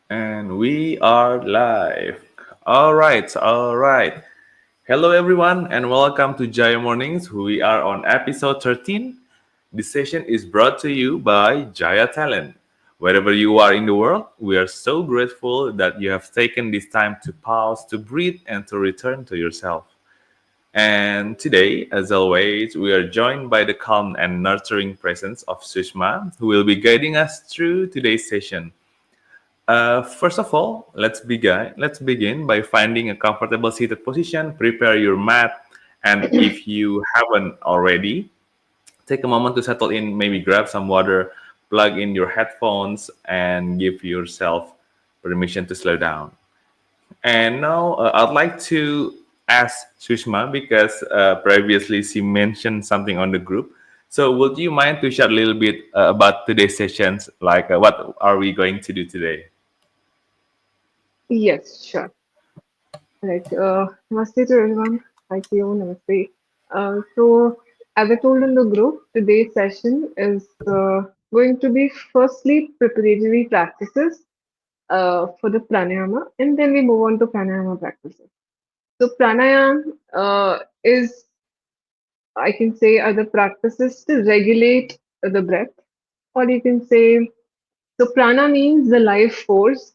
And we are live. All right. Hello, everyone, and welcome to Jaya Mornings. We are on episode 13. This session is brought to you by Jaya Talent. Wherever you are in the world, we are so grateful that you have taken this time to pause, to breathe, and to return to yourself. And today, as always, we are joined by the calm and nurturing presence of Sushma, who will be guiding us through today's session. First of all, let's begin by finding a comfortable seated position. Prepare your mat, and if you haven't already, take a moment to settle in. Maybe grab some water, plug in your headphones, and give yourself permission to slow down. And now I'd like to ask Sushma because previously she mentioned something on the group. So would you mind to share a little bit about today's sessions? Like what are we going to do today? Yes, sure. Right. Namaste to everyone. Hi to you. Namaste. As I told in the group, today's session is going to be firstly preparatory practices for the pranayama, and then we move on to pranayama practices. So, pranayama is, I can say, are the practices to regulate the breath, or you can say, so prana means the life force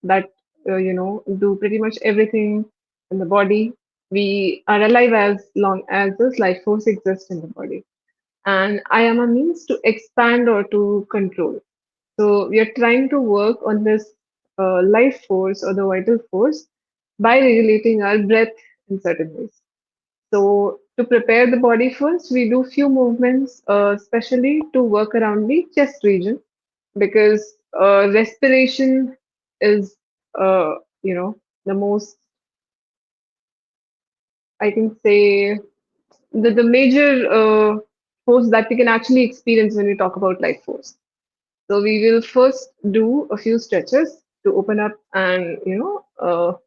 that do pretty much everything in the body. We are alive as long as this life force exists in the body, and ayama means to expand or to control. So we are trying to work on this life force or the vital force by regulating our breath in certain ways. So to prepare the body first, we do few movements, especially to work around the chest region because respiration is uh, the most, I can say, the major force that we can actually experience when we talk about life force. So we will first do a few stretches to open up and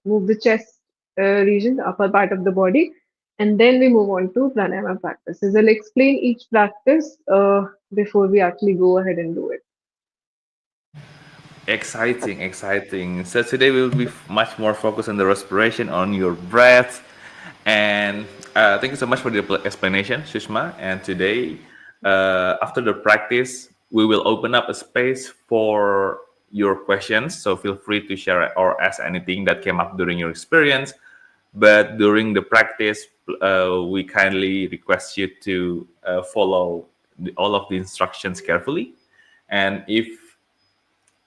move the chest region, the upper part of the body, and then we move on to pranayama practices. I'll explain each practice before we actually go ahead and do it. Exciting. So today we'll be much more focused on the respiration, on your breath, and thank you so much for the explanation, Sushma. And today, after the practice, we will open up a space for your questions. So feel free to share or ask anything that came up during your experience. But during the practice, we kindly request you to follow all of the instructions carefully. And if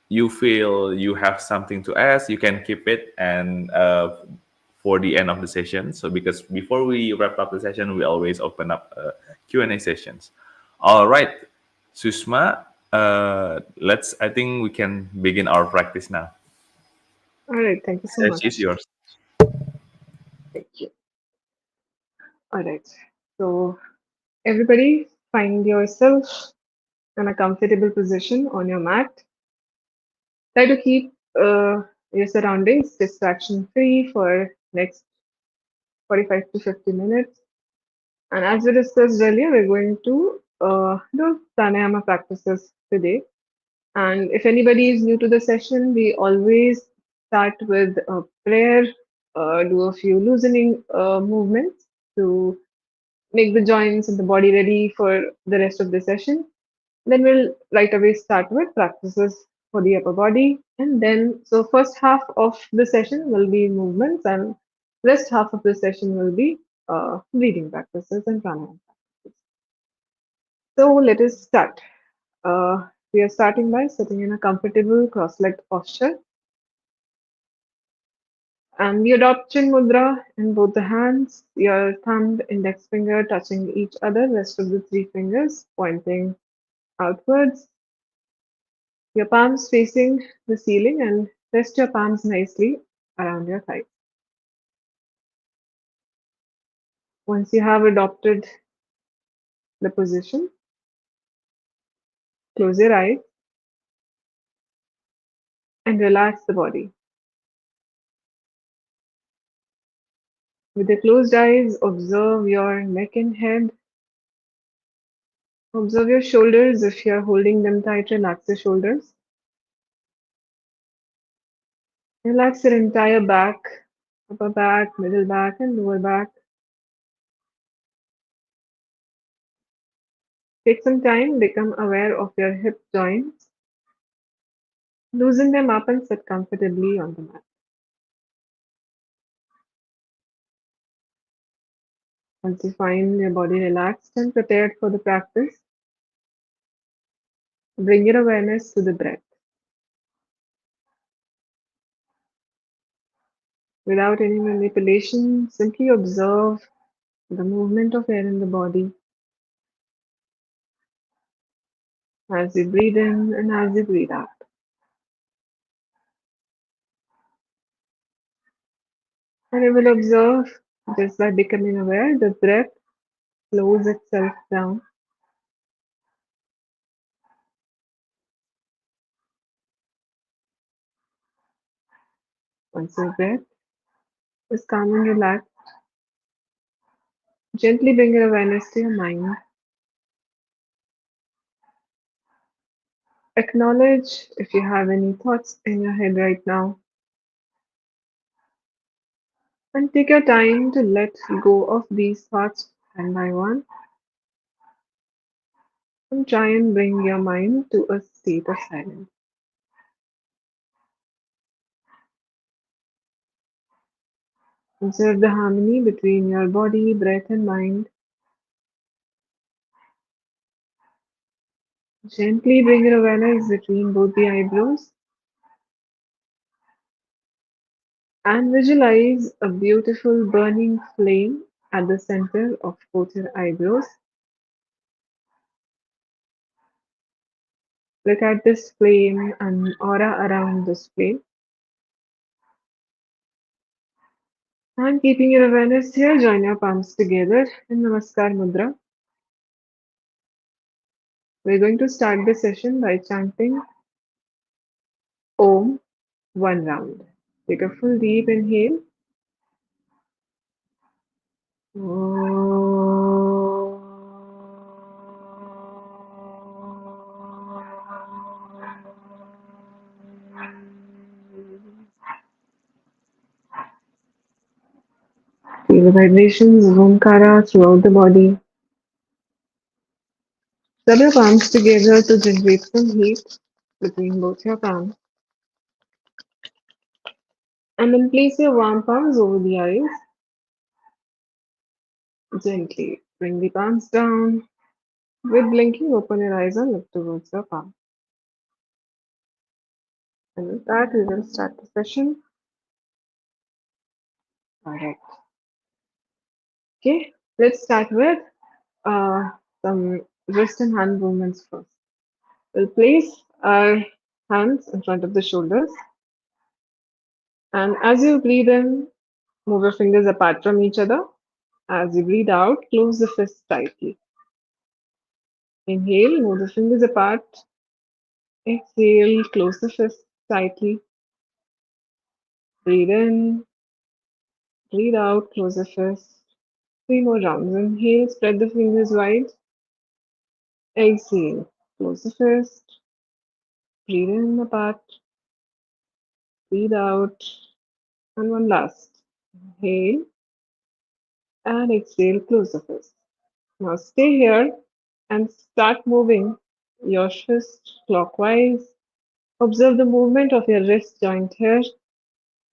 you feel you have something to ask, you can keep it and for the end of the session. So because before we wrap up the session, we always open up Q&A sessions. All right, Sushma, let's. I think we can begin our practice now. All right, thank you so Stage is much. yours. Thank you. All right. So everybody, find yourself in a comfortable position on your mat. Try to keep your surroundings distraction free for next 45 to 50 minutes. And as we discussed earlier, we're going to do pranayama practices today. And if anybody is new to the session, we always start with a prayer, do a few loosening movements to make the joints and the body ready for the rest of the session. Then we'll right away start with practices for the upper body. And then, so first half of the session will be movements, and rest half of the session will be breathing practices and pranayama practices. So let us start. We are starting by sitting in a comfortable cross-legged posture, and we adopt chin mudra in both the hands, your thumb, index finger touching each other, rest of the three fingers pointing outwards. Your palms facing the ceiling and rest your palms nicely around your thighs. Once you have adopted the position, close your eyes and relax the body. With the closed eyes, observe your neck and head. Observe your shoulders. If you are holding them tight, relax the shoulders. Relax your entire back, upper back, middle back, and lower back. Take some time, become aware of your hip joints. Loosen them up and sit comfortably on the mat. Once you find your body relaxed and prepared for the practice, bring your awareness to the breath. Without any manipulation, simply observe the movement of air in the body as you breathe in and as you breathe out. And you will observe, just by becoming aware, the breath slows itself down. Once your breath is calm and relaxed, gently bring your awareness to your mind. Acknowledge if you have any thoughts in your head right now, and take your time to let go of these thoughts one by one, and try and bring your mind to a state of silence. Observe the harmony between your body, breath, and mind. Gently bring your awareness between both the eyebrows and visualize a beautiful burning flame at the center of both your eyebrows. Look at this flame and aura around this flame. And keeping your awareness here, join your palms together in Namaskar Mudra. We're going to start the session by chanting Om one round. Take a full deep inhale. Feel the vibrations of Omkara throughout the body. Rub your palms together to generate some heat between both your palms. And then place your warm palms over the eyes. Gently bring the palms down. With blinking, open your eyes and look towards your palm. And with that, we will start the session. Alright. Okay, let's start with uh, some wrist and hand movements first. We'll place our hands in front of the shoulders. And as you breathe in, move your fingers apart from each other. As you breathe out, close the fists tightly. Inhale, move the fingers apart. Exhale, close the fists tightly. Breathe in, breathe out, close the fists. Three more rounds. Inhale, spread the fingers wide. Exhale, close the fist. Breathe in apart. Breathe out. And one last. Inhale and exhale, close the fist. Now stay here and start moving your fist clockwise. Observe the movement of your wrist joint here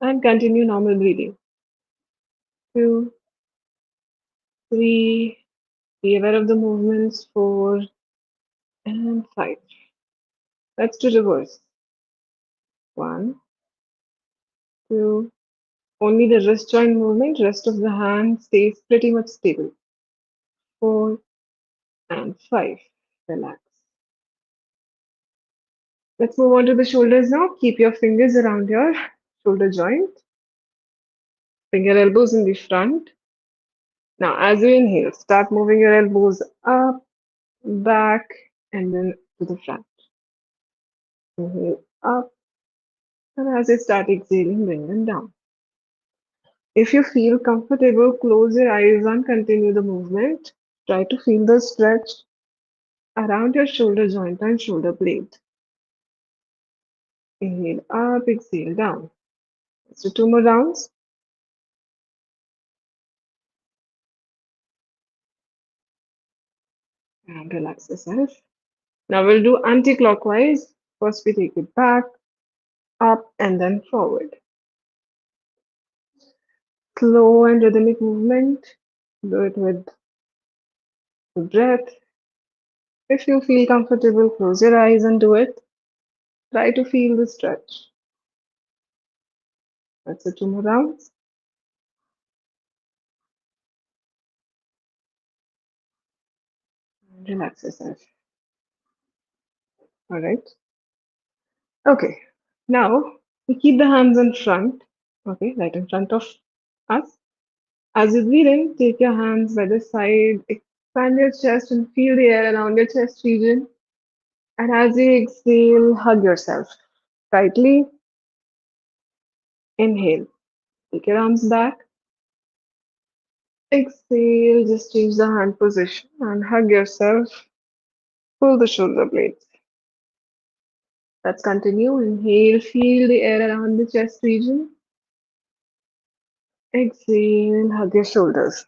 and continue normal breathing. Two, three, be aware of the movements. Four and five. Let's do reverse. One, two, only the wrist joint movement, rest of the hand stays pretty much stable. Four and five. Relax. Let's move on to the shoulders now. Keep your fingers around your shoulder joint. Bring your elbows in the front. Now, as you inhale, start moving your elbows up, back, and then to the front. Inhale up, and as you start exhaling, bring them down. If you feel comfortable, close your eyes and continue the movement. Try to feel the stretch around your shoulder joint and shoulder blade. Inhale up, exhale down. So two more rounds and relax yourself. Now we'll do anti-clockwise. First we take it back, up, and then forward. Slow and rhythmic movement. Do it with the breath. If you feel comfortable, close your eyes and do it. Try to feel the stretch. That's it, two more rounds. Relax yourself. All right. Okay. Now we keep the hands in front. Okay, right in front of us. As you breathe in, take your hands by the side, expand your chest and feel the air around your chest region. And as you exhale, hug yourself tightly. Inhale, take your arms back. Exhale, just change the hand position and hug yourself. Pull the shoulder blades. Let's continue. Inhale, feel the air around the chest region. Exhale, hug your shoulders.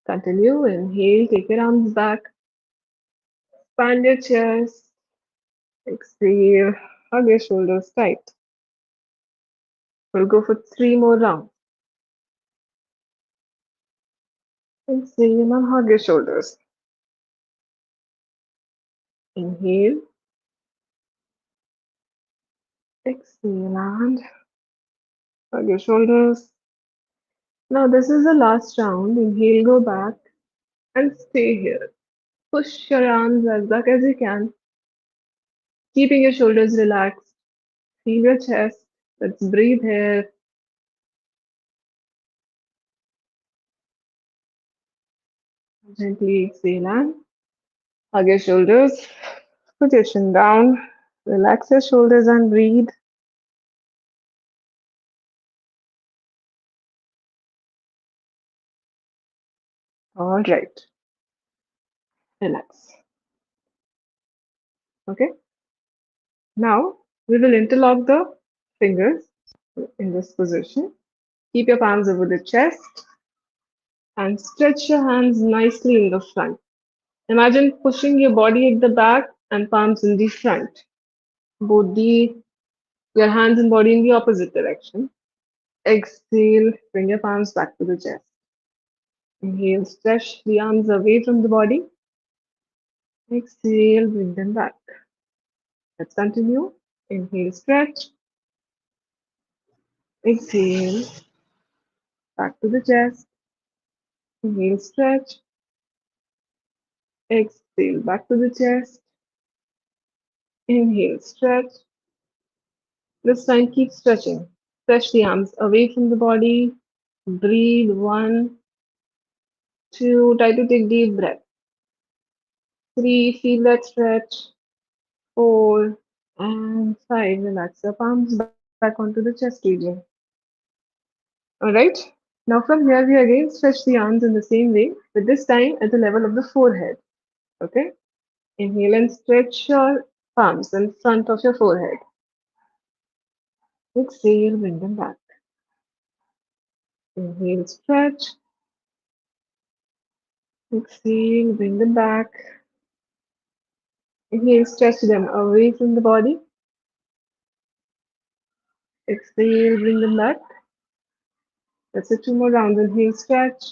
Continue. Inhale, take your arms back. Expand your chest. Exhale, hug your shoulders tight. We'll go for three more rounds. Exhale and hug your shoulders. Inhale, exhale and hug your shoulders. Now this is the last round. Inhale, go back and stay here. Push your arms as back as you can, keeping your shoulders relaxed. Feel your chest. Let's breathe here. Gently exhale and hug your shoulders. Put your chin down. Relax your shoulders and breathe. All right. Relax. Okay. Now we will interlock the fingers in this position. Keep your palms over the chest and stretch your hands nicely in the front. Imagine pushing your body at the back and palms in the front. Both your hands and body in the opposite direction. Exhale, bring your palms back to the chest. Inhale, stretch the arms away from the body. Exhale, bring them back. Let's continue. Inhale, stretch. Exhale, back to the chest. Inhale, stretch. Exhale, back to the chest. Inhale, stretch. This time, keep stretching. Stretch the arms away from the body. Breathe. One, two. Try to take deep breath. Three. Feel that stretch. Four and five. Relax your palms back onto the chest region. All right. Now from here, we again stretch the arms in the same way, but this time at the level of the forehead. Okay. Inhale and stretch your palms in front of your forehead. Exhale, bring them back. Inhale, stretch. Exhale, bring them back. Inhale, stretch them away from the body. Exhale, bring them back. That's it, two more rounds. Inhale, stretch.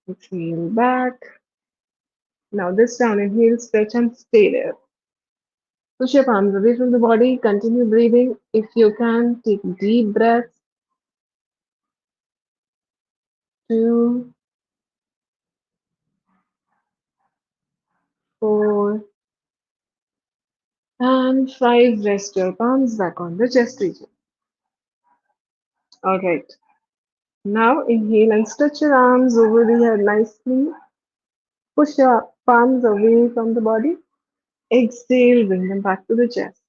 Exhale, back. Now this round, inhale, stretch and stay there. Push your palms away from the body. Continue breathing. If you can, take deep breaths. Two, four, and five. Rest your palms back on the chest region. All right. Now inhale and stretch your arms over the head nicely. Push your palms away from the body. Exhale, bring them back to the chest.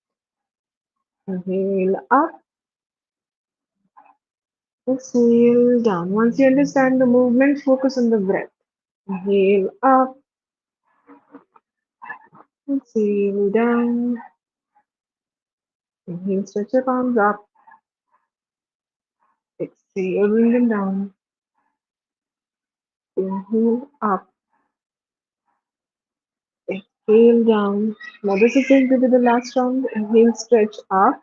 Inhale up. Exhale down. Once you understand the movement, focus on the breath. Inhale up. Exhale down. Inhale, stretch your palms up. Exhale, bring them down. Inhale, up. Exhale, down. Now this is going to be the last round. Inhale, stretch up.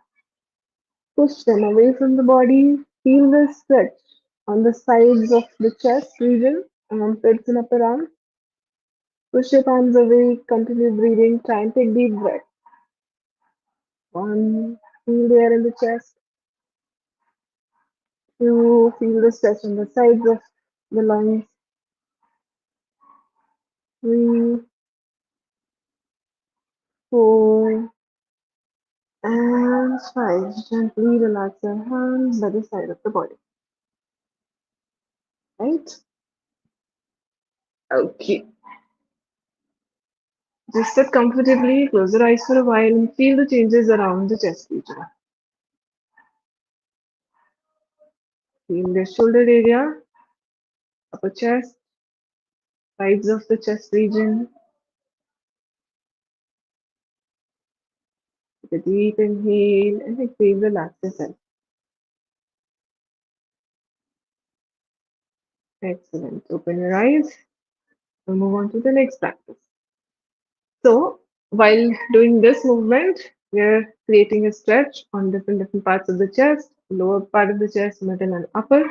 Push them away from the body. Feel the stretch on the sides of the chest region, armpits and upper arm. Push your palms away. Continue breathing. Try and take deep breath. One, feel the air in the chest. Two, feel the stretch on the sides of the lungs. Three, four, and five. Gently relax your hands by the side of the body. Right? Okay. Just sit comfortably, close your eyes for a while, and feel the changes around the chest region. Feel the shoulder area, upper chest, sides of the chest region. Take a deep inhale and exhale, relax yourself. Excellent. Open your eyes and move on to the next practice. So, while doing this movement, we're creating a stretch on different parts of the chest, lower part of the chest, middle, and upper.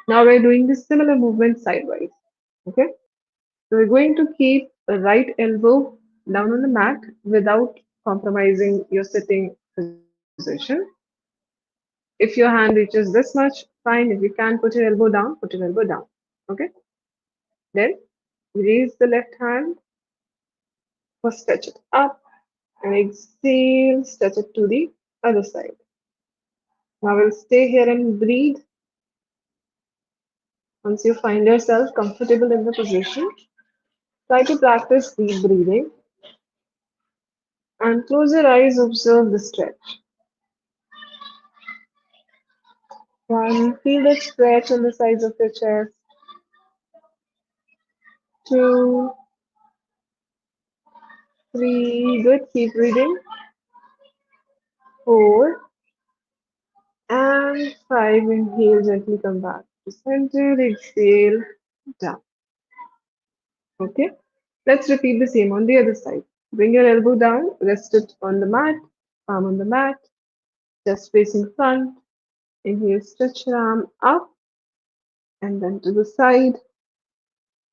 Now we're doing this similar movement sidewise. Okay, so we're going to keep the right elbow down on the mat without compromising your sitting position. If your hand reaches this much, fine. If you can put your elbow down, put your elbow down. Okay, then raise the left hand, first stretch it up and exhale, stretch it to the other side. Now we'll stay here and breathe. Once you find yourself comfortable in the position, try to practice deep breathing and close your eyes, observe the stretch. One, feel the stretch on the sides of your chest. Two, three, good, keep breathing. Four, and five, inhale, gently come back to center, exhale, down. Okay, let's repeat the same on the other side. Bring your elbow down, rest it on the mat, palm on the mat, chest facing front. Inhale, stretch your arm up and then to the side.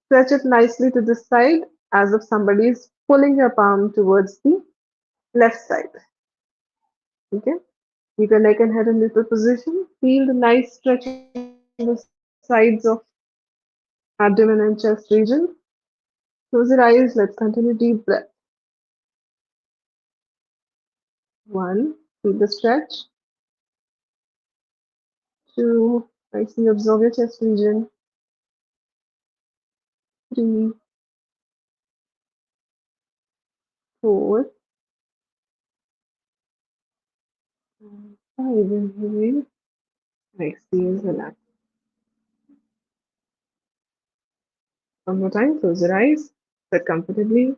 Stretch it nicely to the side as if somebody is pulling your palm towards the left side. Okay, keep your neck and head in neutral position. Feel the nice stretch on the sides of abdomen and chest region. Close your eyes. Let's continue deep breath. One, feel the stretch. Two, nicely absorb your chest region. Three, four, and five. Inhale. Exhale, relax. One more time. Close your eyes. Sit comfortably.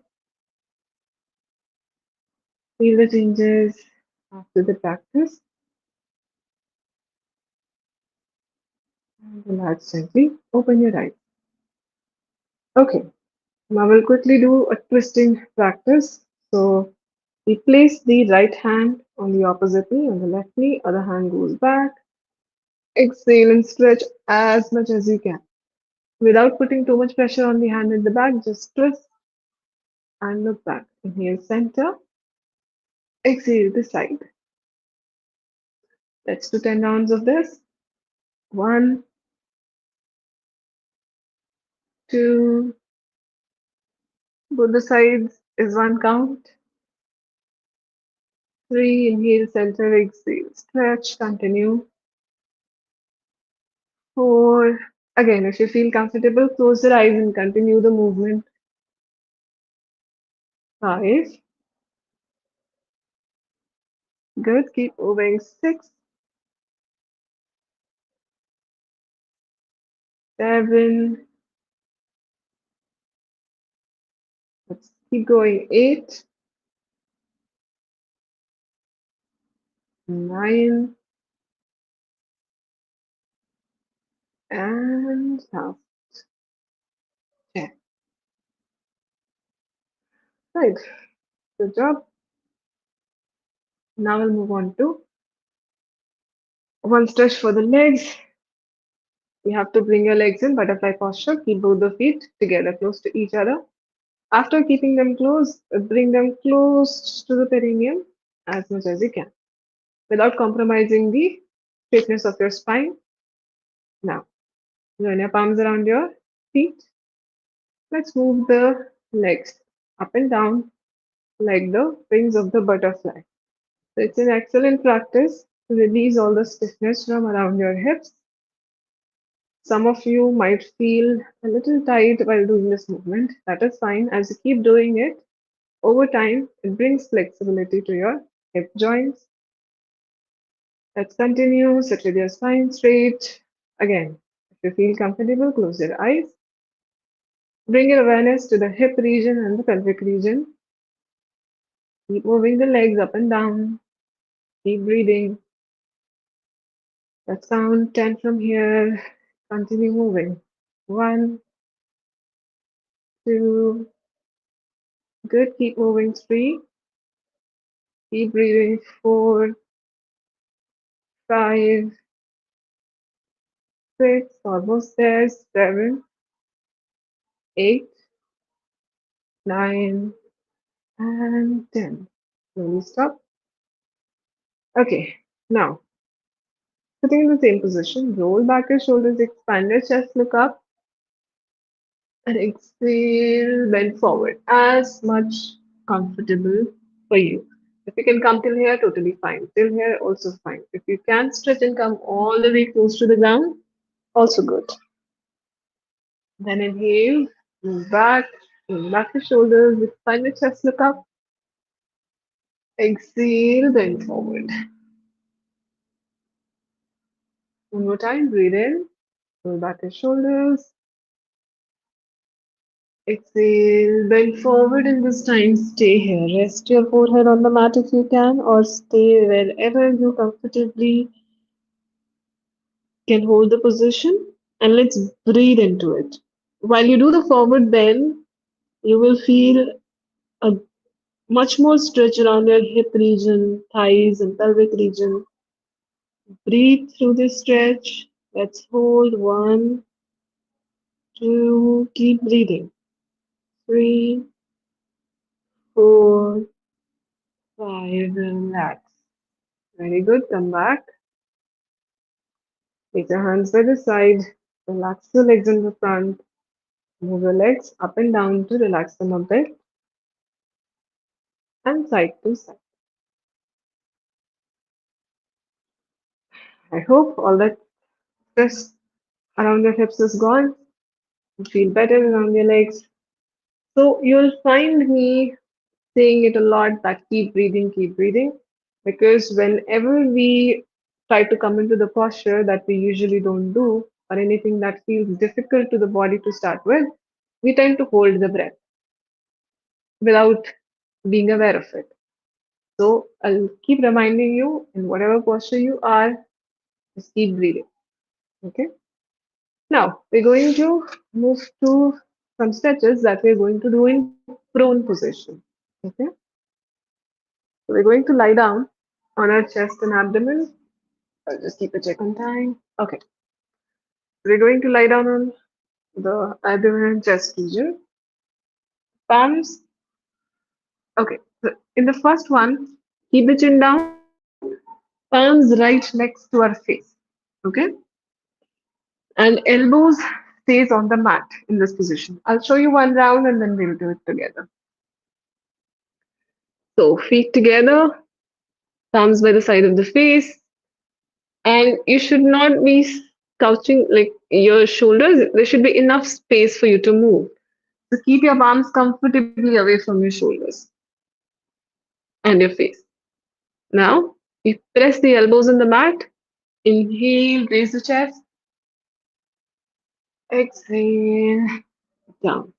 Feel the changes after the practice. And relax gently. Open your eyes. Okay. Now we'll quickly do a twisting practice. So we place the right hand on the opposite knee, on the left knee, other hand goes back. Exhale and stretch as much as you can. Without putting too much pressure on the hand at the back, just twist and look back. Inhale center, exhale the side. Let's do 10 rounds of this. One, two, both the sides is one count. Three, inhale center, exhale, stretch, continue. Four, again, if you feel comfortable, close your eyes and continue the movement. Five, good, keep moving. Six, seven, let's keep going. Eight, nine, and now 10. Right, good job. Now we'll move on to one stretch for the legs. You have to bring your legs in butterfly posture. Keep both the feet together close to each other. After keeping them close, bring them close to the perineum as much as you can without compromising the thickness of your spine. Now, join your palms around your feet. Let's move the legs up and down like the wings of the butterfly. So it's an excellent practice to release all the stiffness from around your hips. Some of you might feel a little tight while doing this movement. That is fine. As you keep doing it, over time, it brings flexibility to your hip joints. Let's continue. Sit with your spine straight. Again, if you feel comfortable, close your eyes. Bring your awareness to the hip region and the pelvic region. Keep moving the legs up and down. Keep breathing. Let's count 10 from here. Continue moving. One, two, good. Keep moving. Three. Keep breathing. Four, five, six, almost there. Seven, eight, nine, and 10. Slowly stop. Okay, now sitting in the same position, roll back your shoulders, expand your chest, look up, and exhale, bend forward. As much comfortable for you. If you can come till here, totally fine. Till here, also fine. If you can stretch and come all the way close to the ground, also good. Then inhale, move back your shoulders, expand your chest, look up, exhale, bend forward. One more time, breathe in, roll back your shoulders, exhale, bend forward, and this time stay here. Rest your forehead on the mat if you can, or stay wherever you comfortably can hold the position. And let's breathe into it. While you do the forward bend, you will feel a much more stretch around your hip region, thighs, and pelvic region. Breathe through this stretch. Let's hold one, two, keep breathing. Three, four, five, relax. Very good. Come back. Take your hands by the side. Relax your legs in the front. Move your legs up and down to relax them a bit and side to side. I hope all that stress around your hips is gone. You feel better around your legs. So you'll find me saying it a lot that keep breathing, because whenever we try to come into the posture that we usually don't do, or anything that feels difficult to the body to start with, we tend to hold the breath without being aware of it. So I'll keep reminding you in whatever posture you are, just keep breathing. Okay. Now we're going to move to some stretches that we're going to do in prone position. Okay. So we're going to lie down on our chest and abdomen. I'll just keep a check on time. Okay. We're going to lie down on the abdomen and chest region. Palms. Okay. So in the first one, keep the chin down, palms right next to our face. Okay. And elbows stays on the mat in this position. I'll show you one round and then we'll do it together. So feet together, palms by the side of the face, and you should not be couching like your shoulders. There should be enough space for you to move. So keep your palms comfortably away from your shoulders and your face. Now, you press the elbows on the mat. Inhale, raise the chest. Exhale, down.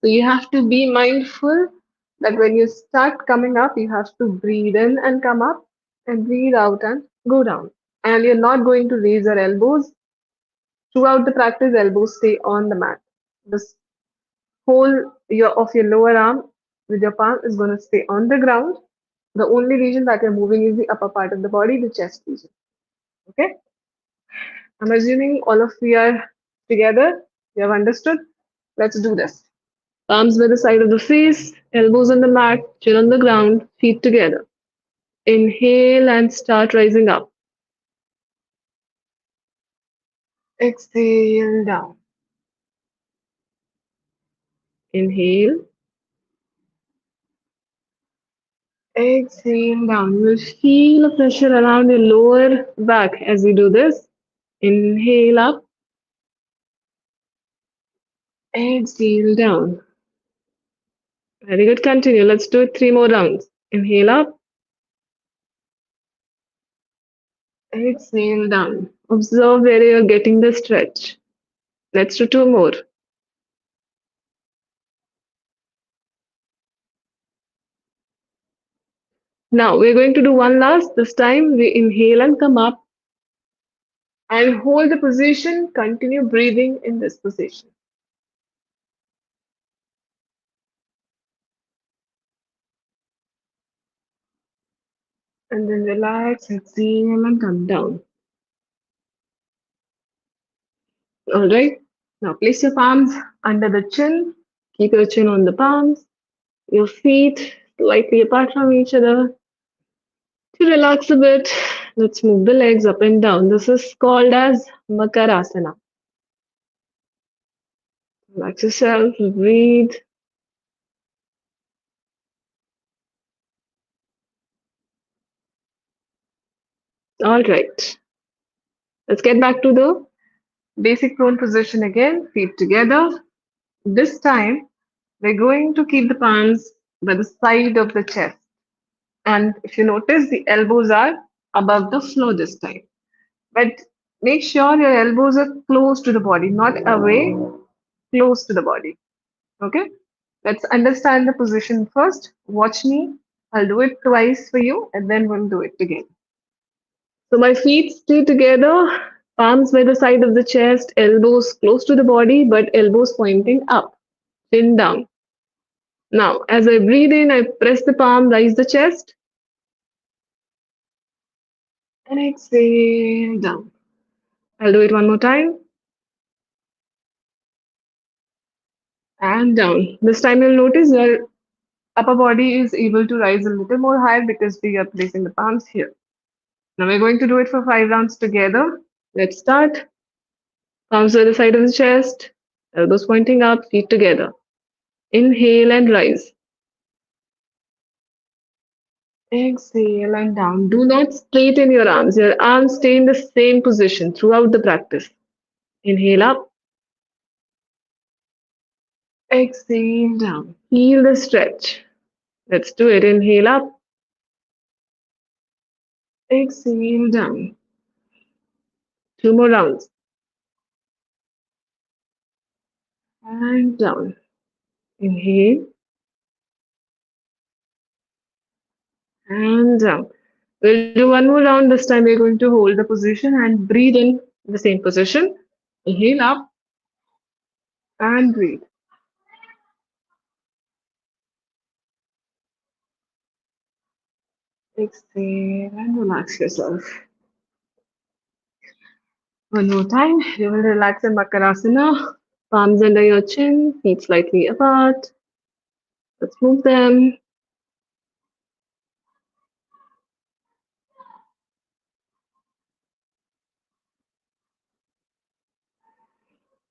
So you have to be mindful that when you start coming up, you have to breathe in and come up, and breathe out and go down. And you're not going to raise your elbows. Throughout the practice, elbows stay on the mat. This whole of your lower arm with your palm is going to stay on the ground. The only region that you're moving is the upper part of the body, the chest region. Okay? I'm assuming all of you are together. You have understood? Let's do this. Palms by the side of the face, elbows on the mat, chin on the ground, feet together. Inhale and start rising up. Exhale down. Inhale. Exhale down. You will feel a pressure around your lower back as you do this. Inhale up. Exhale down. Very good. Continue. Let's do it 3 more rounds. Inhale up. Exhale down. Observe where you're getting the stretch. Let's do 2 more. Now we're going to do one last. This time we inhale and come up and hold the position. Continue breathing in this position. And then relax, exhale, and come down. All right. Now place your palms under the chin. Keep your chin on the palms. Your feet slightly apart from each other. To relax a bit, let's move the legs up and down. This is called as Makarasana. Relax yourself, breathe. All right. Let's get back to the basic prone position again. Feet together. This time, we're going to keep the palms by the side of the chest. And if you notice, the elbows are above the floor this time. But make sure your elbows are close to the body, not away, close to the body. Okay? Let's understand the position first. Watch me. I'll do it twice for you and then we'll do it again. So my feet stay together, palms by the side of the chest, elbows close to the body, but elbows pointing up, chin down. Now, as I breathe in, I press the palm, rise the chest, and exhale down. I'll do it one more time and down. This time you'll notice your upper body is able to rise a little more higher because we are placing the palms here. Now we're going to do it for 5 rounds together. Let's start. Palms by the side of the chest, elbows pointing up, feet together. Inhale and rise. Exhale and down. Do not straighten your arms. Your arms stay in the same position throughout the practice. Inhale up. Exhale down. Feel the stretch. Let's do it. Inhale up. Exhale down. 2 more rounds. And down. Inhale and down. We'll do 1 more round. This time we're going to hold the position and breathe in the same position. Inhale up and breathe. Exhale and relax yourself. One more time. You will relax in Makarasana. Palms under your chin, feet slightly apart. Let's move them.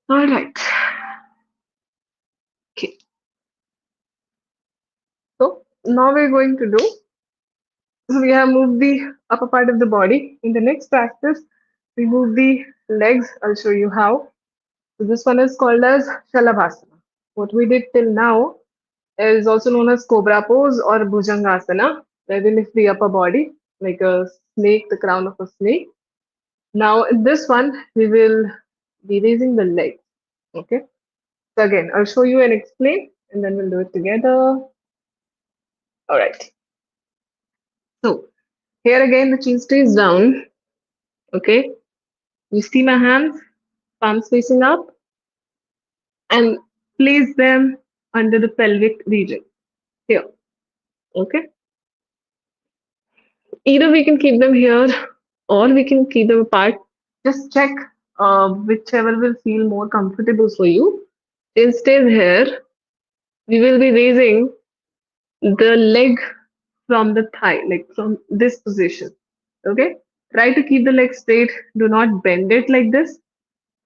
All right. Okay. So now we're going to do. So we have moved the upper part of the body. In the next practice, we move the legs. I'll show you how. So this one is called as Shalabhasana. What we did till now is also known as Cobra pose or Bhujangasana, where we lift the upper body like a snake, the crown of a snake. Now in this one, we will be raising the legs. Okay. So again, I'll show you and explain, and then we'll do it together. All right. So Here again, the chin stays down. Okay. You see my hands, palms facing up, and place them under the pelvic region. Here. Okay. Either we can keep them here or we can keep them apart. Just check whichever will feel more comfortable for you. Chin stays here. We will be raising the leg from the thigh, like from this position. Okay. Try to keep the leg straight. Do not bend it like this.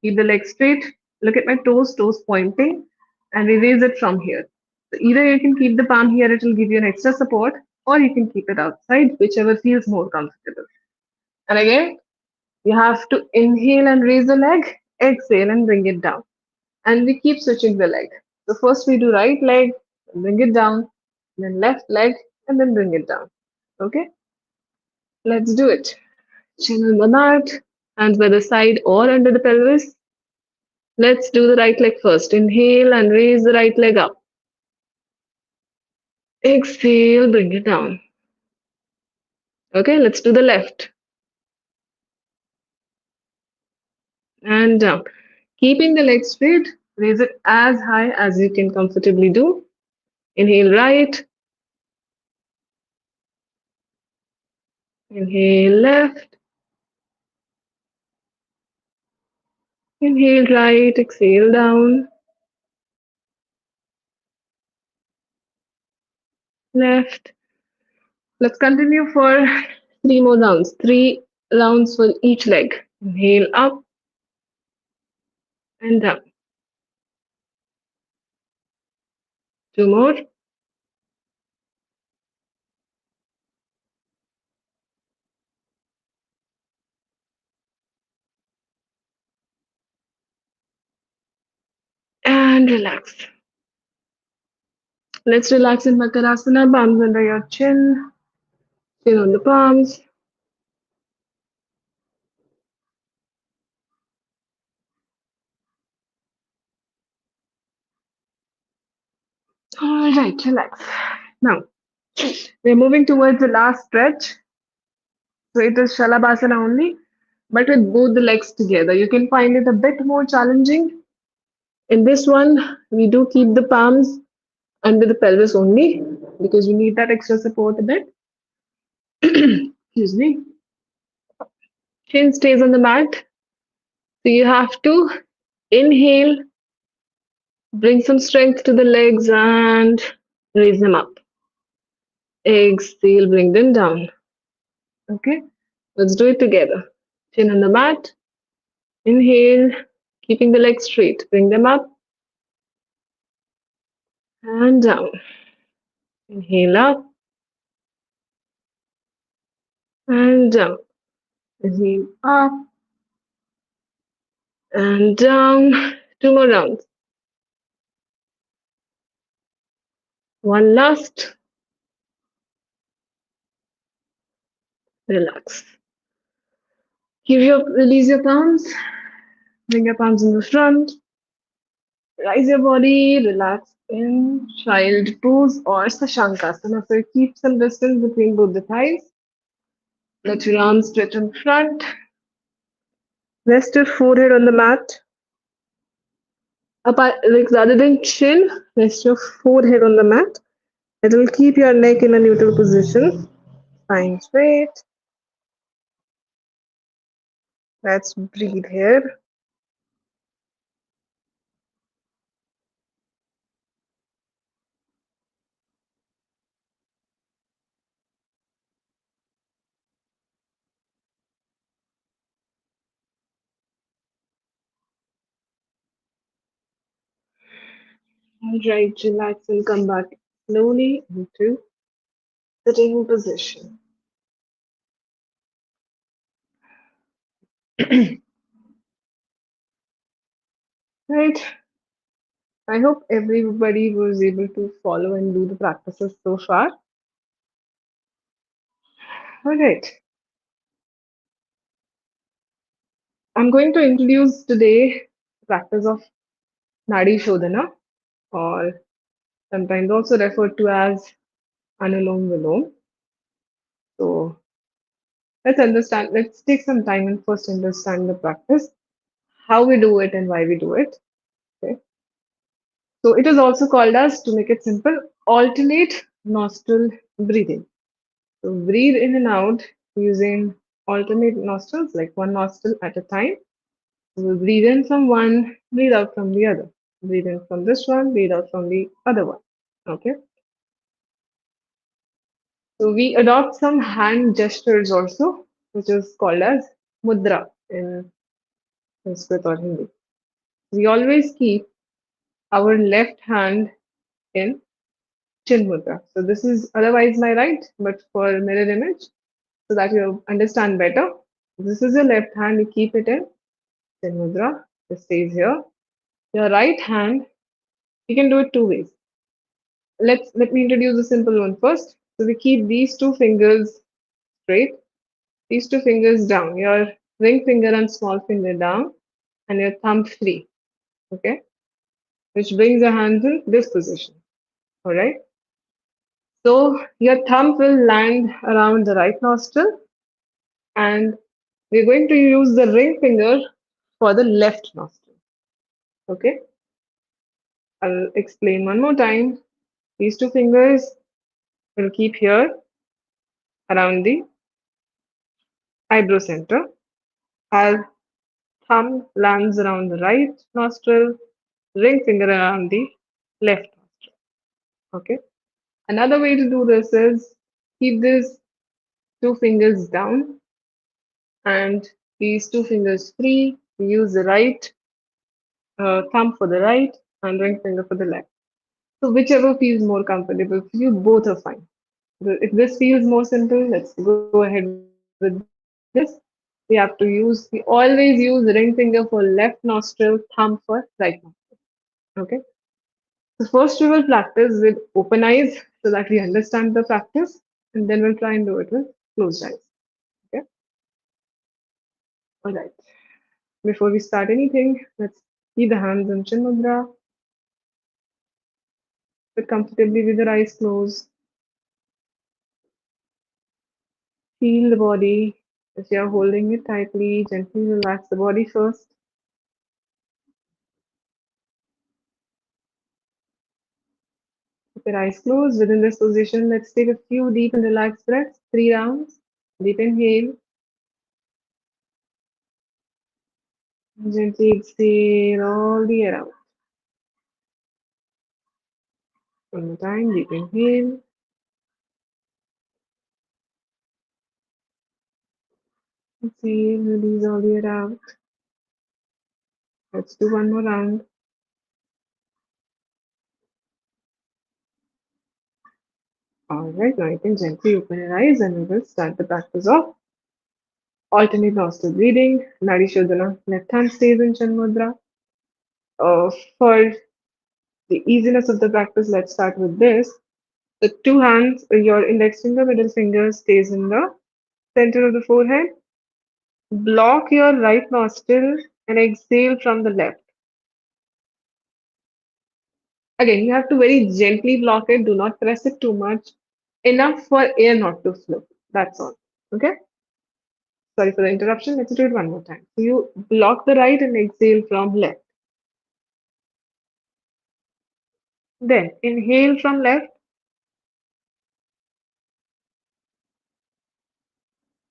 Keep the leg straight. Look at my toes, toes pointing, and we raise it from here. So either you can keep the palm here, it will give you an extra support, or you can keep it outside, whichever feels more comfortable. And again, you have to inhale and raise the leg, exhale and bring it down. And we keep switching the leg. So first we do right leg, bring it down, then left leg, and then bring it down. Okay, let's do it. Chin on the mat, hands by the side or under the pelvis. Let's do the right leg first. Inhale and raise the right leg up. Exhale, bring it down. Okay, let's do the left and down. Keeping the leg straight, raise it as high as you can comfortably do. Inhale right, inhale left, inhale right, exhale down, left. Let's continue for three more rounds. 3 rounds for each leg. Inhale up and down. Two more and relax. Let's relax in Makarasana, palms under your chin, chin on the palms. All right, relax. Now, we're moving towards the last stretch. So it is Shalabhasana only, but with both the legs together. You can find it a bit more challenging. In this one, we do keep the palms under the pelvis only because we need that extra support a bit. Excuse me. Chin stays on the mat. So you have to inhale, bring some strength to the legs and raise them up. Exhale, bring them down. Okay, let's do it together. Chin on the mat. Inhale, keeping the legs straight. Bring them up and down. Inhale up and down. Inhale up and down. Two more rounds. One last. Relax. Release your palms. Bring your palms in the front. Rise your body. Relax in child pose or Sashankasana. So keep some distance between both the thighs. Let your arms stretch in front. Rest your forehead on the mat. Like rather than chin, rest your forehead on the mat. It will keep your neck in a neutral position. Spine straight. Let's breathe here. Alright, relax and come back slowly into sitting position. Right. I hope everybody was able to follow and do the practices so far. Alright. I'm going to introduce today the practice of Nadi Shodhana, or sometimes also referred to as Anulom Vilom. So Let's take some time and first understand the practice, how we do it and why we do it. Okay. So it is also called as, to make it simple, alternate nostril breathing. So breathe in and out using alternate nostrils, like one nostril at a time. So we'll breathe in from one, breathe out from the other. Breathe in from this one, breathe out from the other one. Okay. So we adopt some hand gestures also, which is called as mudra in Sanskrit or Hindi. We always keep our left hand in chin mudra. So this is otherwise my right, but for mirror image, so that you understand better. This is your left hand, you keep it in chin mudra. It stays here. Your right hand, you can do it two ways. Let me introduce a simple one first. So we keep these two fingers straight, these two fingers down, your ring finger and small finger down, and your thumb free. Okay, which brings your hands in this position. All right. So your thumb will land around the right nostril, and we're going to use the ring finger for the left nostril. Okay, I'll explain one more time. These two fingers will keep here around the eyebrow center. Our thumb lands around the right nostril, ring finger around the left nostril. Okay. Another way to do this is keep these two fingers down and these two fingers free. We use the right thumb for the right and ring finger for the left. So whichever feels more comfortable for you, both are fine. If this feels more simple, let's go ahead with this. We always use ring finger for left nostril, thumb for right nostril. Okay. So first we will practice with open eyes so that we understand the practice, and then we'll try and do it with closed eyes. Okay. All right. Before we start anything, let's keep the hands in chin mudra, sit comfortably with your eyes closed. Feel the body. If you're holding it tightly, gently relax the body first. Keep your eyes closed. Within this position, let's take a few deep and relaxed breaths. 3 rounds. Deep inhale. Gently exhale all the air out. One more time. Deep inhale. Exhale. Release all the air out. Let's do one more round. Alright, now you can gently open your eyes and we will start the practice of alternate nostril breathing. Nadi Shodhana. Left hand stays in Chan Mudra. For the easiness of the practice, let's start with this. The two hands, your index finger, middle finger stays in the center of the forehead. Block your right nostril and exhale from the left. Again, you have to very gently block it. Do not press it too much. Enough for air not to flow. That's all. Okay? Sorry for the interruption. Let's do it one more time. So you block the right and exhale from left. Then inhale from left.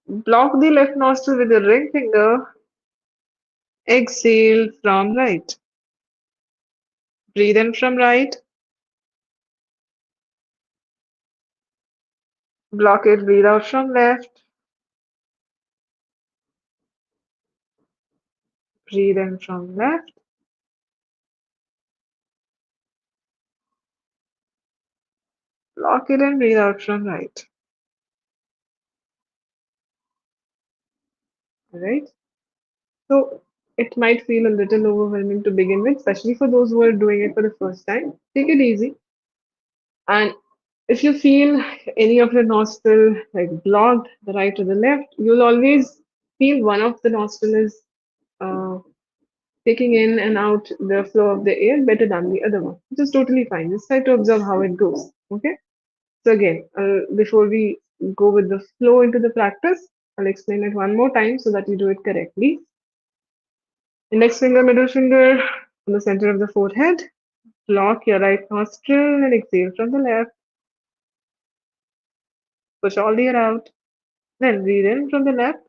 Block the left nostril with the ring finger. Exhale from right. Breathe in from right. Block it. Breathe out from left. Breathe in from left. Block it and breathe out from right. Alright. So it might feel a little overwhelming to begin with, especially for those who are doing it for the first time. Take it easy. And if you feel any of your nostril like blocked, the right or the left, you'll always feel one of the nostril is uh, taking in and out the flow of the air better than the other one, which is totally fine. Just try to observe how it goes. Okay. So again, before we go with the flow into the practice, I'll explain it one more time so that you do it correctly. Index finger, middle finger on the center of the forehead. Lock your right nostril and exhale from the left. Push all the air out. Then breathe in from the left.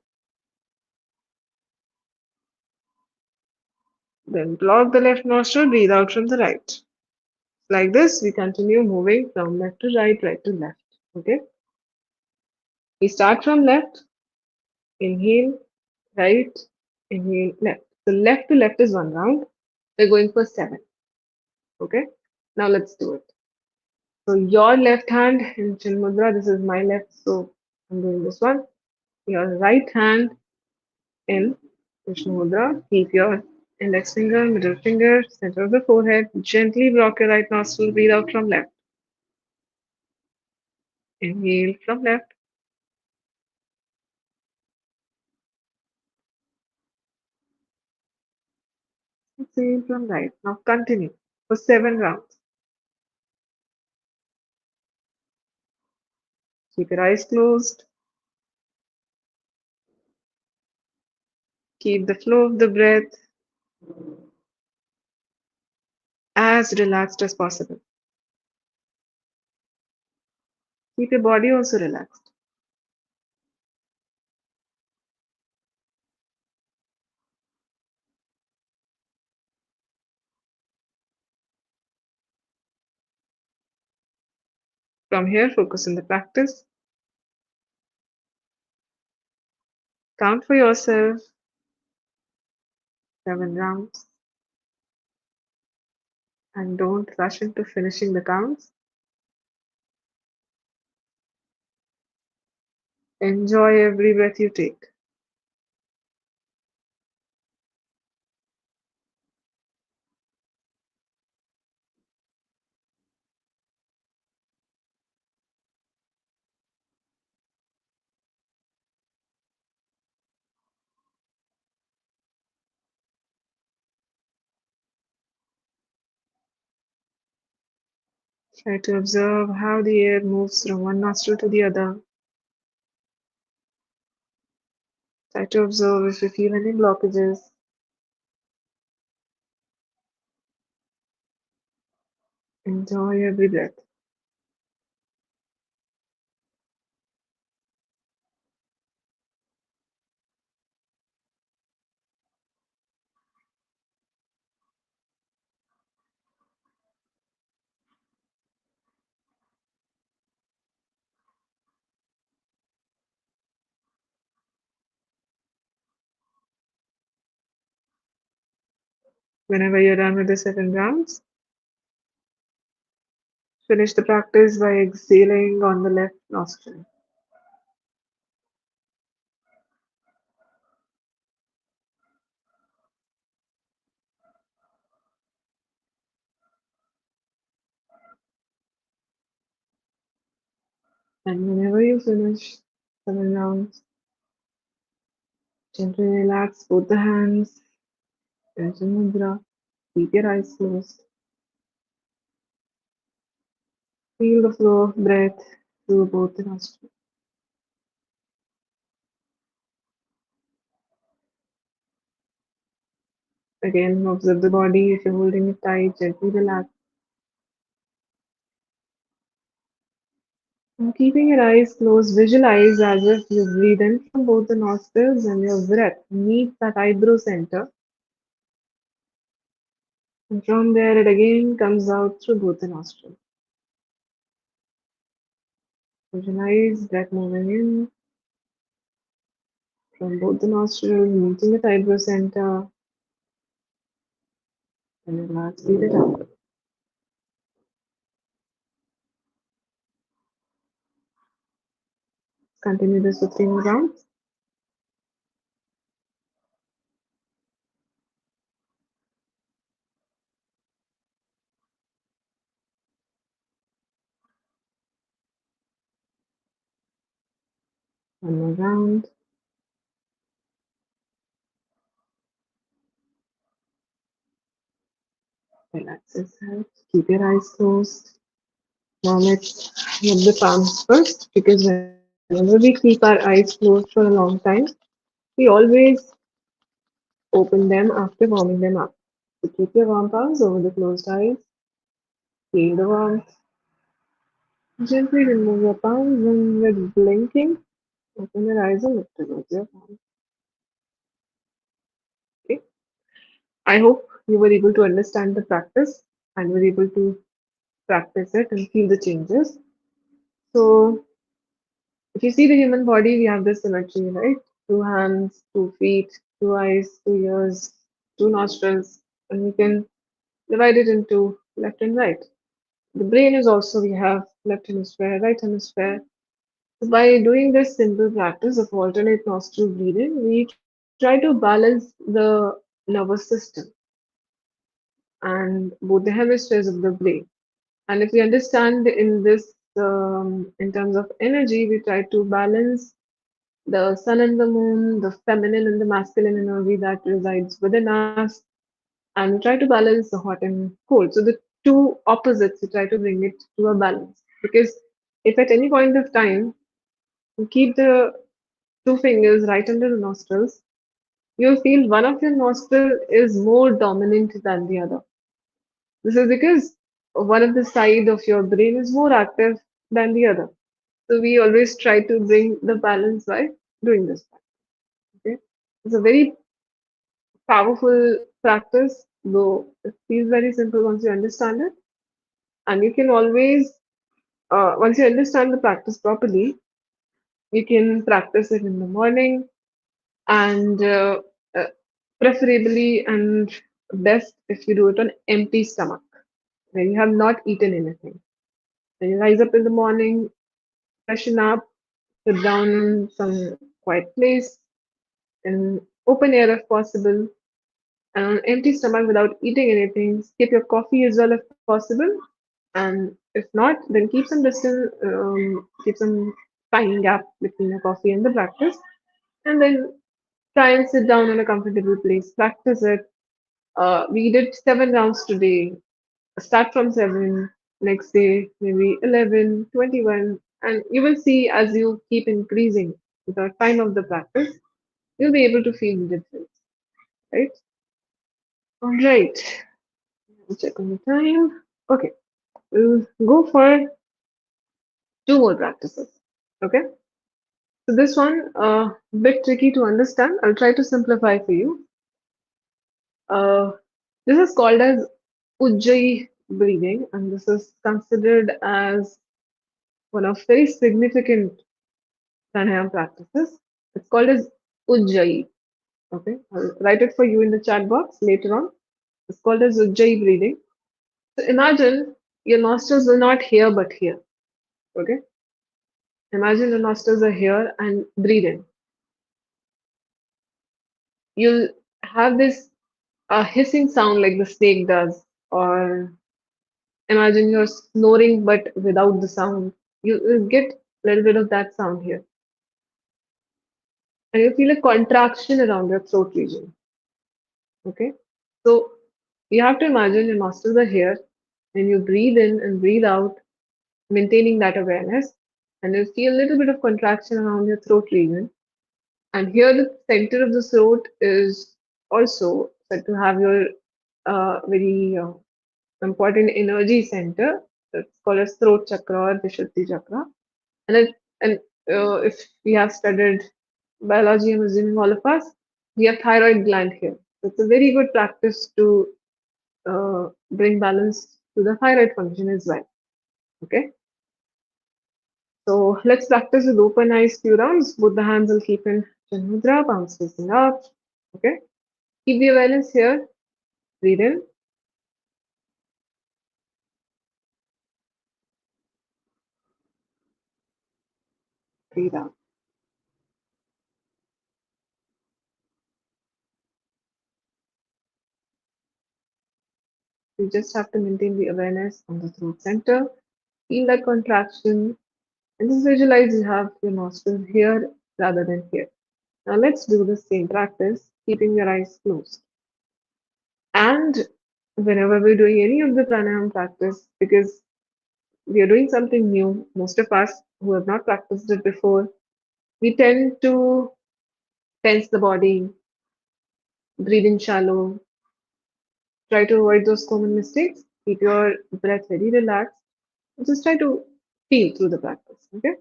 Then block the left nostril. Breathe out from the right. Like this, we continue moving from left to right, right to left. Okay. We start from left. Inhale, right. Inhale, left. So left to left is one round. We're going for seven. Okay. Now let's do it. So your left hand in Chin Mudra. This is my left. So I'm doing this one. Your right hand in Vishnu Mudra. Keep your index finger, middle finger, center of the forehead. Gently block your right nostril. Breathe out from left. Inhale from left. Exhale from right. Now continue for seven rounds. Keep your eyes closed. Keep the flow of the breath as relaxed as possible. Keep your body also relaxed. From here, focus on the practice. Count for yourself seven rounds and don't rush into finishing the counts. Enjoy every breath you take. Try to observe how the air moves from one nostril to the other. Try to observe if you feel any blockages. Enjoy every breath. Whenever you're done with the seven rounds, finish the practice by exhaling on the left nostril. And whenever you finish seven rounds, gently relax both the hands, tension mudra, keep your eyes closed. Feel the flow of breath through both the nostrils. Again, observe the body. If you're holding it tight, gently relax. And keeping your eyes closed, visualize as if you breathe in from both the nostrils and your breath meets that eyebrow center. And from there, it again comes out through both the nostrils. Visualize breath moving in from both the nostrils, meeting the eyebrow center, and relax, breathe it out. Continue this for three more rounds. One more round. Relax yourself. Keep your eyes closed. Now let's move the palms first because when we Whenever we keep our eyes closed for a long time, we always open them after warming them up. So keep your warm palms over the closed eyes, feel the warmth. Gently remove your palms and with blinking, open your eyes and look towards your palms. Okay. I hope you were able to understand the practice and were able to practice it and feel the changes. So if you see the human body, we have this symmetry, right? Two hands, 2 feet, 2 eyes, 2 ears, 2 nostrils, and we can divide it into left and right. The brain is also, we have left hemisphere, right hemisphere. So by doing this simple practice of alternate nostril breathing, we try to balance the nervous system and both the hemispheres of the brain. And if we understand in this, in terms of energy, we try to balance the sun and the moon, the feminine and the masculine energy that resides within us, and we try to balance the hot and cold. So the two opposites, we try to bring it to a balance. Because if at any point of time you keep the two fingers right under the nostrils, you'll feel one of your nostril is more dominant than the other. This is because one of the side of your brain is more active than the other. So we always try to bring the balance by doing this. Okay, it's a very powerful practice, though it feels very simple once you understand it. And you can always, once you understand the practice properly, you can practice it in the morning and uh, preferably and best if you do it on empty stomach when you have not eaten anything. When you rise up in the morning, freshen up, sit down in some quiet place, in open air if possible, and on empty stomach without eating anything. Skip your coffee as well if possible. And if not, then keep some distance, keep some time gap between the coffee and the practice. And then try and sit down in a comfortable place. Practice it. We did 7 rounds today. Start from 7, next day maybe 11, 21, and you will see as you keep increasing the time of the practice, you'll be able to feel the difference, right? All right, check on the time. Okay, we'll go for two more practices. Okay, so this one bit tricky to understand. I'll try to simplify for you. Uh, this is called as Ujjayi breathing, and this is considered as one of very significant pranayama practices. It's called as Ujjayi. Okay, I'll write it for you in the chat box later on. It's called as Ujjayi breathing. So imagine your nostrils are not here but here. Okay, imagine the nostrils are here and breathe in. You'll have this hissing sound like the snake does, or imagine you're snoring but without the sound. You get a little bit of that sound here, and you feel a contraction around your throat region. Okay, so you have to imagine your nostrils are here, and you breathe in and breathe out, maintaining that awareness, and you feel a little bit of contraction around your throat region. And here, the center of the throat is also said to have your very important energy center. It's called as throat chakra or Vishuddhi chakra. And if we have studied biology, I'm assuming all of us, we have thyroid gland here. So it's a very good practice to bring balance to the thyroid function as well. Okay. So let's practice with open eyes few rounds. Both the hands will keep in Chan Mudra, palms facing up. Okay. Keep the awareness here. Breathe in, breathe out. You just have to maintain the awareness on the throat center. Feel that contraction and just visualize you have your nostrils here rather than here. Now let's do the same practice, keeping your eyes closed. And whenever we're doing any of the pranayama practice, because we are doing something new, most of us who have not practiced it before, We tend to tense the body, breathe in shallow, try to avoid those common mistakes, keep your breath very relaxed, and just try to feel through the practice. Okay?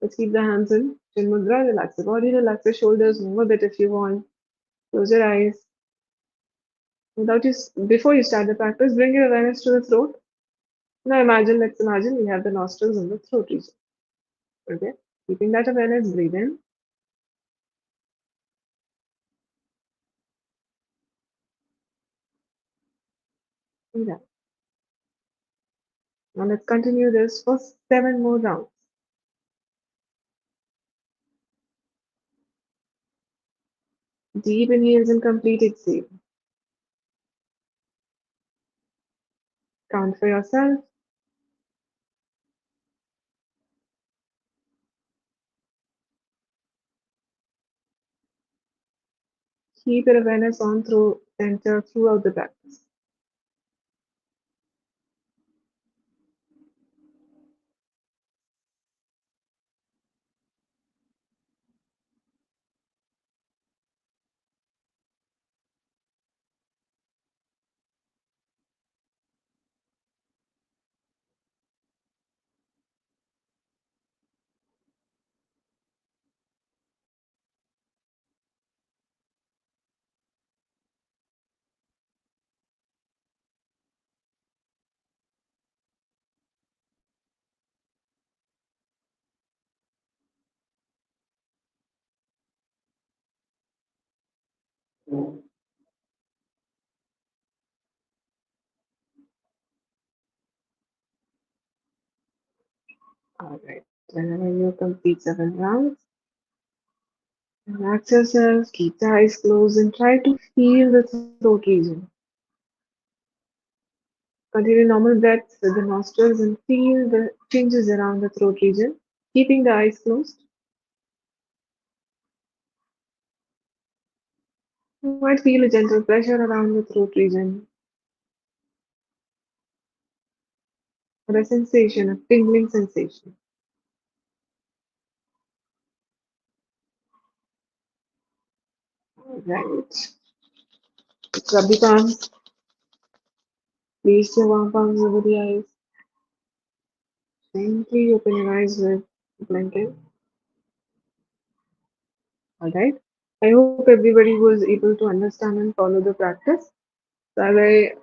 Let's keep the hands in chin mudra, relax the body, relax the shoulders, move a bit if you want. Close your eyes. Before you start the practice, bring your awareness to the throat. Now let's imagine we have the nostrils in the throat region. Okay? Keeping that awareness, breathe in, breathe out. Now let's continue this for 7 more rounds. Deep inhales and complete exhale. Count for yourself. Keep your awareness on through center throughout the practice. Alright. Whenever you complete 7 rounds, relax yourself, keep the eyes closed, and try to feel the throat region. Continue normal breaths with the nostrils and feel the changes around the throat region, keeping the eyes closed. You might feel a gentle pressure around the throat region, or a sensation, a tingling sensation. Right. Rub the palms, place your warm palms over the eyes. Gently open your eyes with blinking. Alright. I hope everybody was able to understand and follow the practice. So as I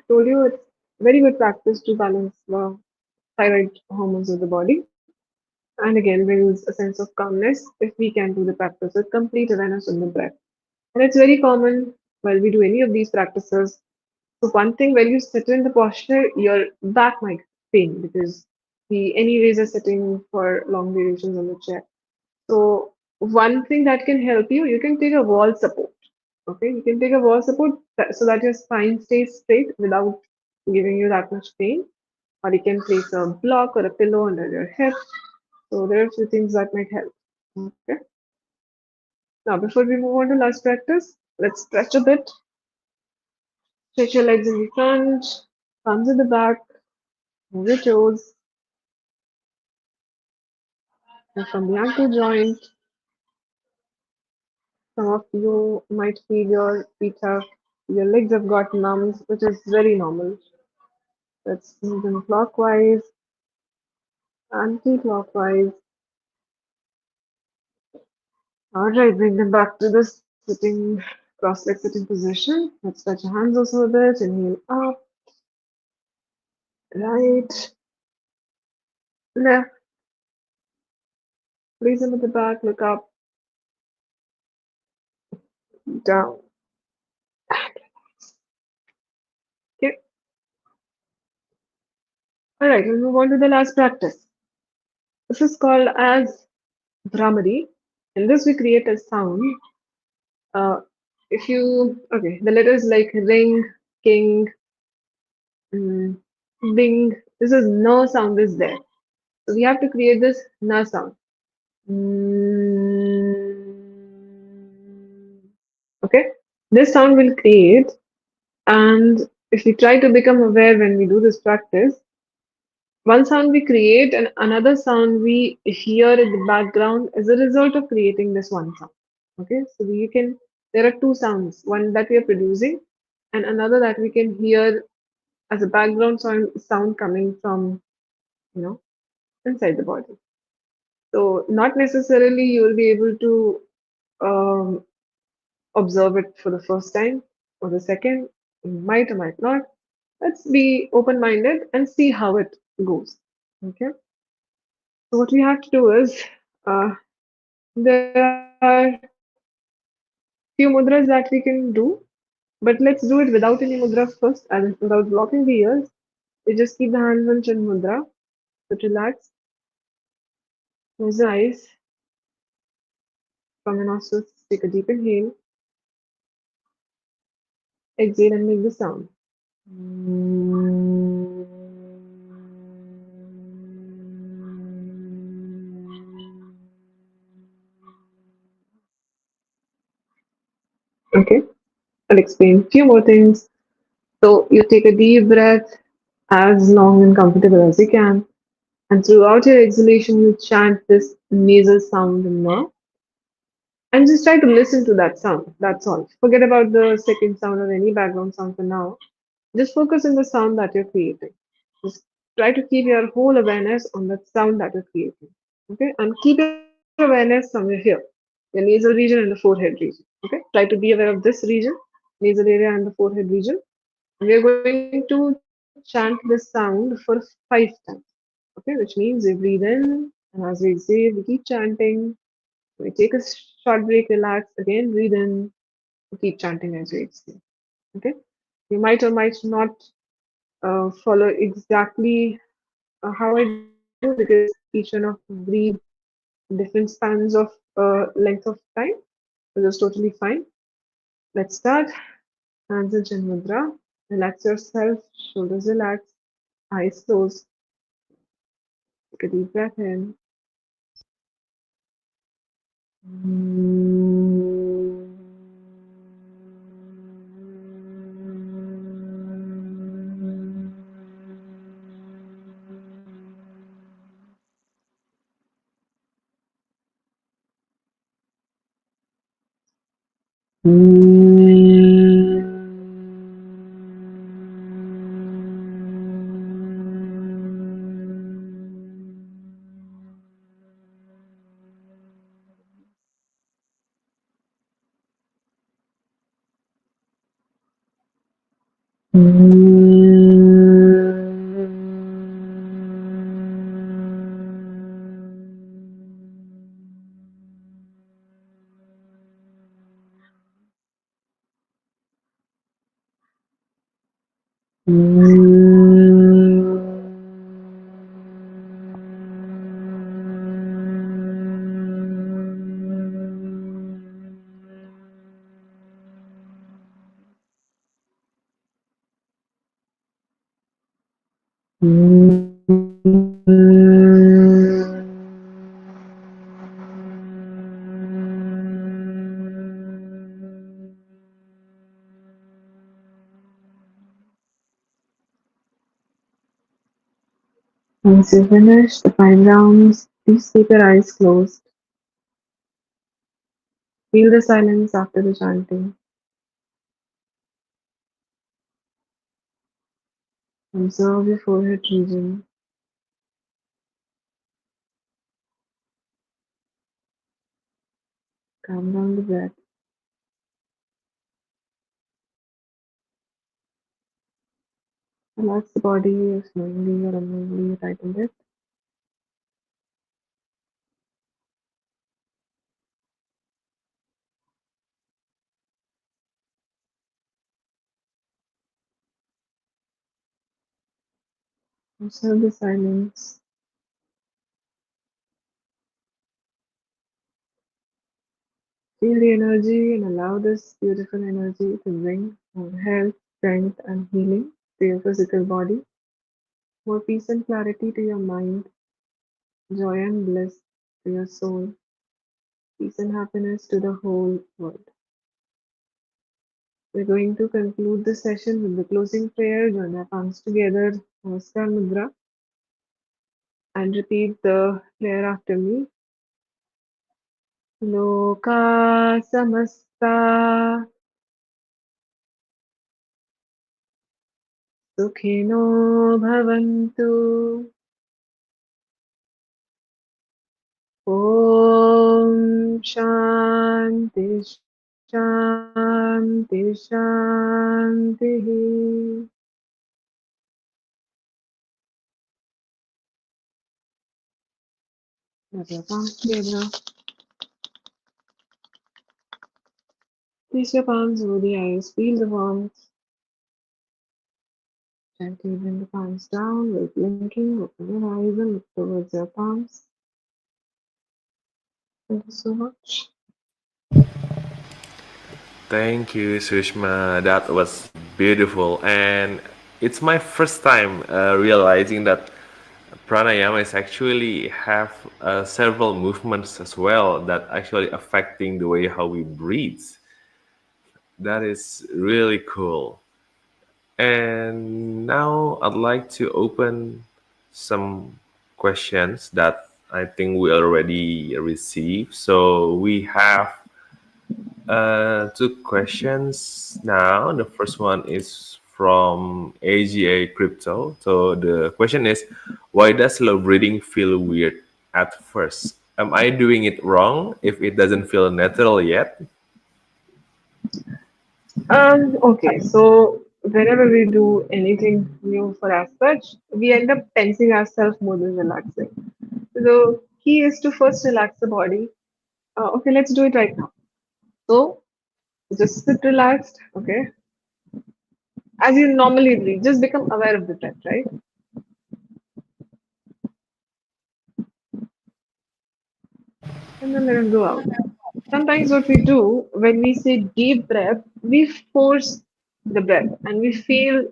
told you, it's very good practice to balance the thyroid hormones of the body. And again, brings a sense of calmness if we can do the practice with complete awareness on the breath. And it's very common while we do any of these practices. So one thing, when you sit in the posture, your back might pain because we anyways are sitting for long durations on the chair. So one thing that can help you, you can take a wall support. Okay, you can take a wall support so that your spine stays straight without giving you that much pain. Or you can place a block or a pillow under your hip. So there are a few things that might help. Okay. Now before we move on to last practice, let's stretch a bit. Stretch your legs in the front, thumbs in the back, move your toes, and from the ankle joint. Some of you might feel your legs have got numbs, which is very normal. Let's move them clockwise, anti-clockwise. All right, bring them back to the sitting, cross-leg sitting position. Let's touch your hands also a bit. Inhale up, right, left. Place them at the back. Look up, down. Okay. All right, we'll move on to the last practice. This is called as Brahmari. In this, we create a sound. Uh, okay, the letters like ring, king, mm, bing. This is no sound is there. So we have to create this na sound. Mm. Okay, this sound will create, and if we try to become aware when we do this practice, One sound we create and another sound we hear in the background as a result of creating this one sound. Okay, so you can, there are two sounds, one that we are producing and another that we can hear as a background sound coming from, you know, inside the body. So not necessarily you will be able to um, observe it for the first time or the second, you might or might not. Let's be open minded and see how it goes. Okay. So what we have to do is there are few mudras that we can do, but let's do it without any mudra first, and without blocking the ears. We just keep the hands on chin mudra. But relax, close your eyes from your nostrils. Take a deep inhale, exhale, and make the sound. Okay, I'll explain a few more things. So you take a deep breath as long and comfortable as you can. And throughout your exhalation, you chant this nasal sound in the and just try to listen to that sound. That's all. Forget about the second sound or any background sound for now. Just focus on the sound that you're creating. Just try to keep your whole awareness on that sound that you're creating. Okay, and keep your awareness somewhere here, your nasal region and the forehead region. Okay, try to be aware of this region, nasal area and the forehead region. And we are going to chant this sound for 5 times. Okay, which means we breathe in, and as we exhale, we keep chanting. We take a short break, relax, again breathe in, we keep chanting as we exhale. Okay, you might or might not follow exactly how I do because each one of breathe different spans of length of time, so that's totally fine. Let's start. Hands in Chin Mudra. Relax yourself, shoulders relaxed, eyes closed. Take a deep breath in. Once you finish the 5 rounds, please keep your eyes closed. Feel the silence after the chanting. Observe your forehead region. Calm down the breath. Relax the body if knowingly or unknowingly you tightened it. Observe the silence. Feel the energy and allow this beautiful energy to bring more health, strength, and healing to your physical body, more peace and clarity to your mind, joy and bliss to your soul, peace and happiness to the whole world. We're going to conclude the session with the closing prayer. Join our palms together. Namaskar Mudra. and repeat the prayer after me. Loka samasta sukhino bhavantu. Om Shanti Shanti Shanti. Rub your palms together. Place your palms over the eyes. Feel the warmth. Gently bring the palms down while blinking. Open your eyes and look towards your palms. Thank you so much. Thank you, Sushma. That was beautiful. And it's my first time realizing that pranayama is actually have several movements as well that actually affecting the way how we breathe. That is really cool. And now I'd like to open some questions that I think we already received. So we have two questions now. The first one is from AGA Crypto. So the question is, why does slow breathing feel weird at first? Am I doing it wrong if it doesn't feel natural yet? Okay, so whenever we do anything new for as such, we end up tensing ourselves more than relaxing. The key is to first relax the body. Okay, let's do it right now. So just sit relaxed, okay, as you normally breathe. Just become aware of the breath, right? And then let it go out. Sometimes what we do when we say deep breath, we force the breath and we feel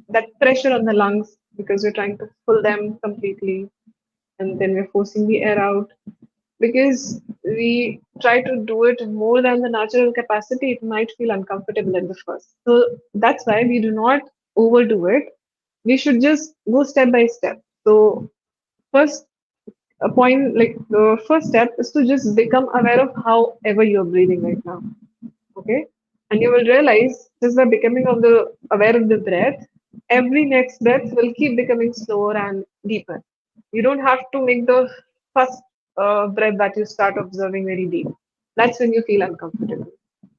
that pressure on the lungs because we're trying to fill them completely and then we're forcing the air out. Because we try to do it more than the natural capacity, it might feel uncomfortable at the first. So that's why we do not overdo it. We should just go step by step. So first a point like the first step is to just become aware of however you're breathing right now. Okay. And you will realize just by becoming of the aware of the breath, every next breath will keep becoming slower and deeper. You don't have to make the first breath that you start observing very deep. That's when you feel uncomfortable.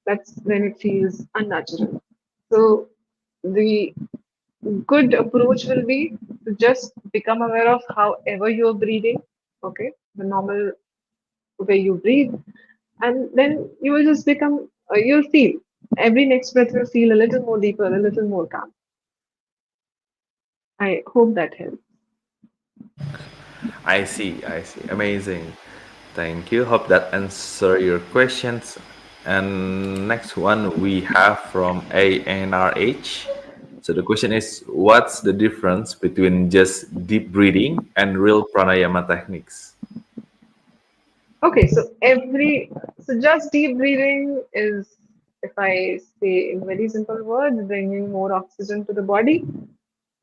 That's when it feels unnatural. So the good approach will be to just become aware of however you're breathing, okay, the normal way you breathe, and then you will just become, you'll feel every next breath will feel a little more deeper, a little more calm. I hope that helps. I see, I see. Amazing. Thank you. Hope that answer your questions. And next one we have from ANRH. So the question is, what's the difference between just deep breathing and real pranayama techniques? Okay, so just deep breathing is, if I say in very simple words, bringing more oxygen to the body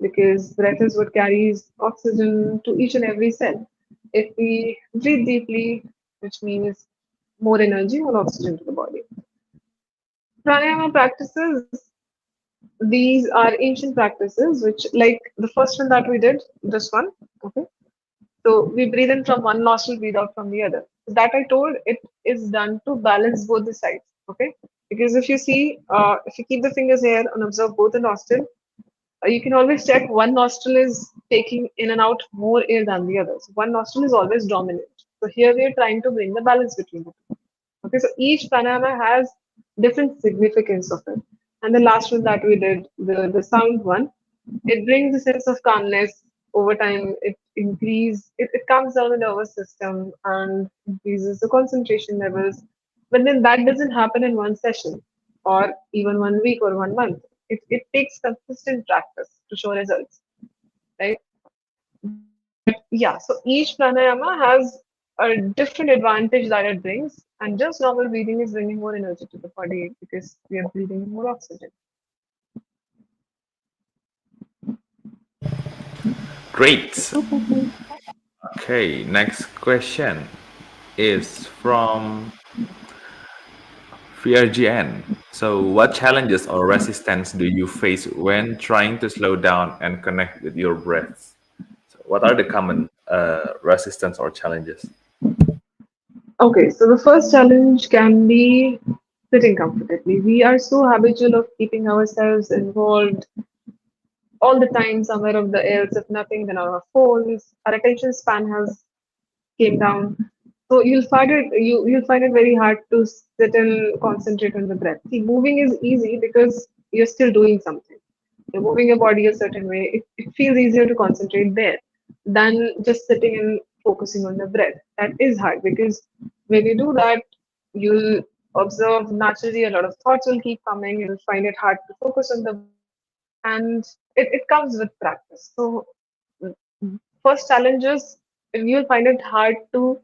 because breath is what carries oxygen to each and every cell. If we breathe deeply, which means more energy, more oxygen to the body. Pranayama practices, these are ancient practices, which, like the first one that we did, this one, okay. So we breathe in from one nostril, breathe out from the other. That I told, it is done to balance both the sides, okay. Because if you see, if you keep the fingers here and observe both the nostril, you can always check one nostril is taking in and out more air than the other. So one nostril is always dominant. So here we are trying to bring the balance between the two. Okay, so each pranayama has different significance of it. And the last one that we did, the sound one, it brings a sense of calmness over time. It calms down the nervous system and increases the concentration levels. But then that doesn't happen in one session or even 1 week or 1 month. It takes consistent practice to show results, right? But yeah, so each pranayama has a different advantage that it brings, and just normal breathing is bringing more energy to the body because we are breathing in more oxygen. Great. Hope that helps. Okay, next question is from VRGN. So, what challenges or resistance do you face when trying to slow down and connect with your breath? So, what are the common resistance or challenges? Okay, so the first challenge can be sitting comfortably. We are so habitual of keeping ourselves involved all the time, somewhere of the else, if nothing, then our phones. Our attention span has came down. So you'll find it very hard to sit and concentrate on the breath. See, moving is easy because you're still doing something. You're moving your body a certain way. It feels easier to concentrate there than just sitting and focusing on the breath. That is hard because when you do that, you'll observe naturally a lot of thoughts will keep coming. You'll find it hard to focus on the breath, and it comes with practice. So first challenges, you'll find it hard to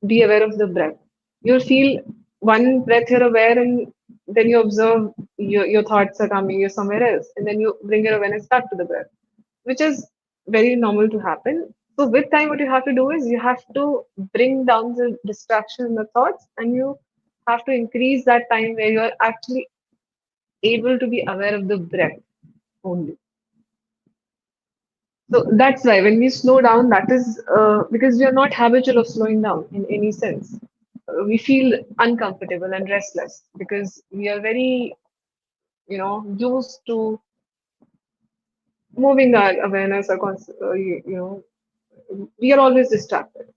be aware of the breath. You'll feel one breath you're aware, and then you observe your thoughts are coming, you're somewhere else, and then you bring your awareness back to the breath, which is very normal to happen. So, with time, what you have to do is you have to bring down the distraction and the thoughts, and you have to increase that time where you're actually able to be aware of the breath only. So that's why when we slow down, that is because we are not habitual of slowing down in any sense. We feel uncomfortable and restless because we are very, used to moving our awareness or, we are always distracted.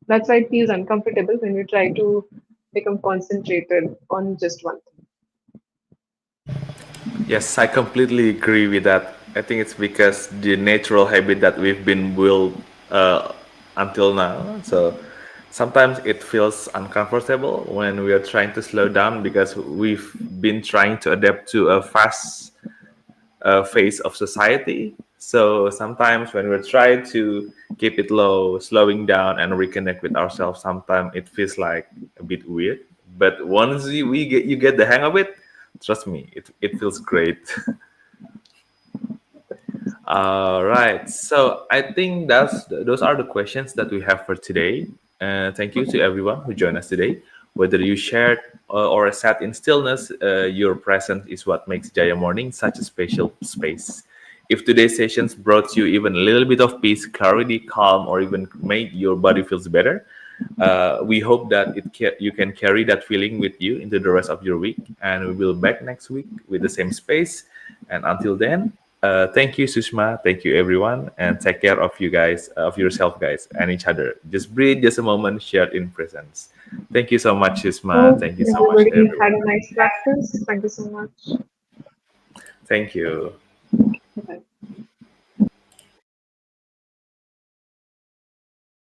That's why it feels uncomfortable when we try to become concentrated on just one thing. Yes, I completely agree with that. I think it's because the natural habit that we've been built uh, until now. So sometimes it feels uncomfortable when we are trying to slow down because we've been trying to adapt to a fast phase of society. So sometimes when we try to keep it low, slowing down and reconnect with ourselves, sometimes it feels like a bit weird. But once you get the hang of it, trust me, it feels great. All right. So I think those are the questions that we have for today. Thank you to everyone who joined us today. Whether you shared or sat in stillness, your presence is what makes Jaya Morning such a special space. If today's sessions brought you even a little bit of peace, clarity, calm, or even made your body feels better, we hope that you can carry that feeling with you into the rest of your week. And we will back next week with the same space. And until then, thank you, Sushma. Thank you, everyone, and take care of you guys, of yourself, guys, and each other. Just breathe, just a moment shared in presence. Thank you so much, Sushma. Hope Thank you so much, everybody had everyone. a nice practice. Thank you so much. Thank you.